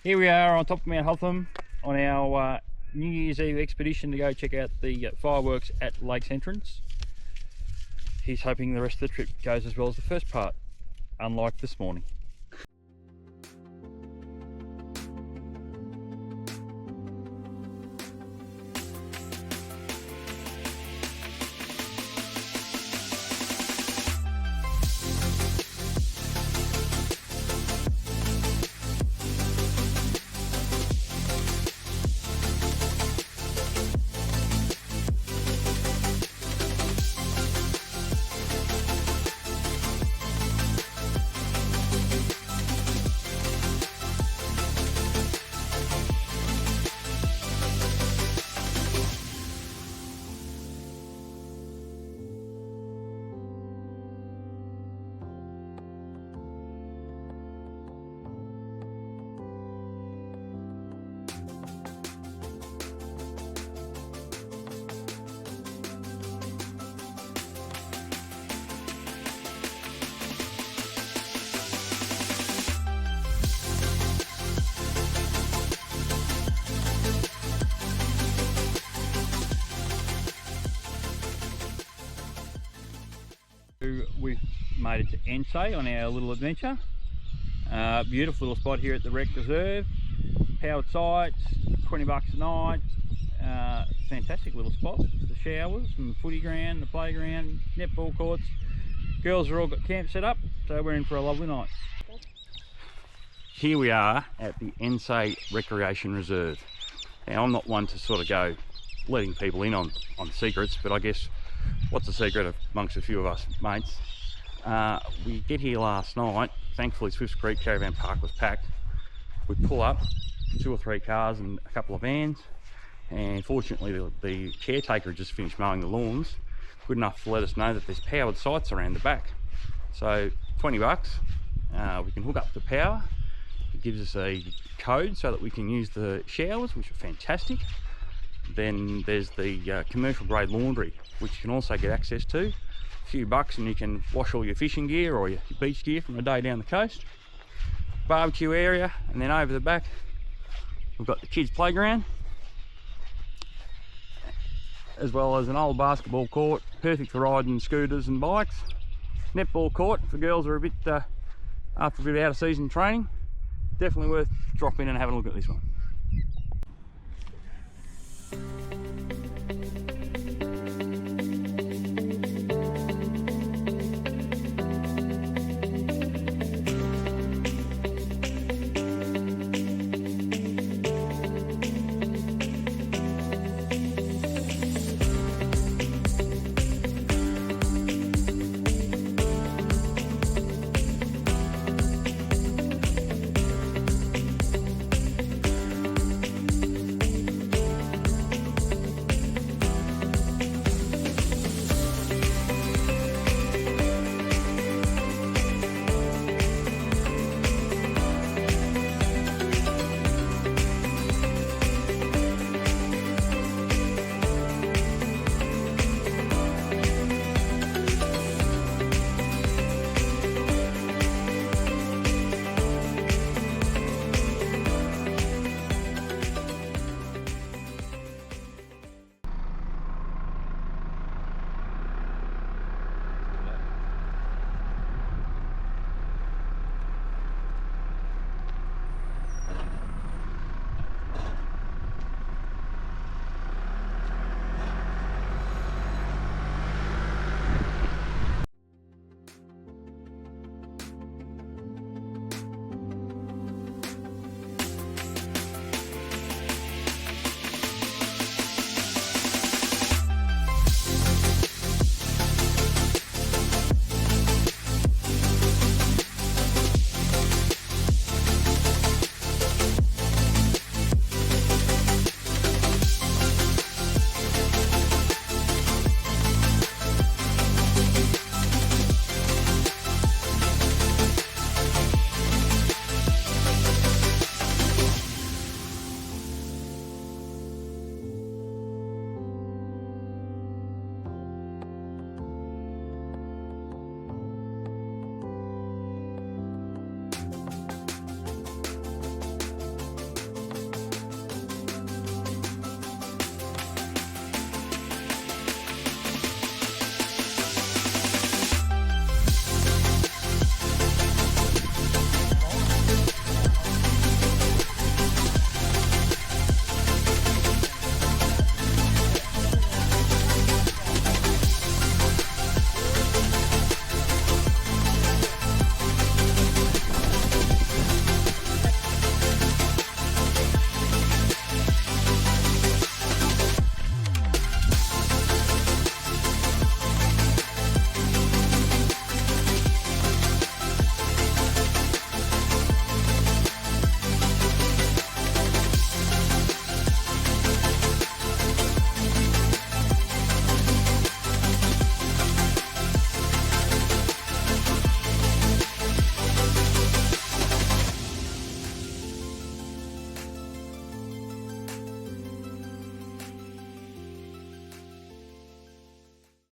Here we are on top of Mount Hotham on our New Year's Eve expedition to go check out the fireworks at Lake's entrance. He's hoping the rest of the trip goes as well as the first part, unlike this morning. We've made it to Ensay on our little adventure. Beautiful little spot here at the Rec Reserve. Powered sites, $20 a night. Fantastic little spot. The showers and the footy ground, the playground, netball courts. Girls are all got camp set up, so we're in for a lovely night. Here we are at the Ensay Recreation Reserve. Now, I'm not one to sort of go letting people in on secrets, but I guess what's the secret amongst a few of us mates? We get here last night. Thankfully Swifts Creek Caravan Park was packed. We pull up 2 or 3 cars and a couple of vans, and fortunately the caretaker had just finished mowing the lawns, good enough to let us know that there's powered sites around the back. So $20, we can hook up to power. It gives us a code so that we can use the showers, which are fantastic. Then there's the commercial grade laundry, which you can also get access to. A few bucks and you can wash all your fishing gear or your beach gear from a day down the coast. Barbecue area, and then over the back we've got the kids playground, as well as an old basketball court, perfect for riding scooters and bikes. Netball court for girls who are a bit after a bit of out of season training. Definitely worth dropping in and having a look at this one.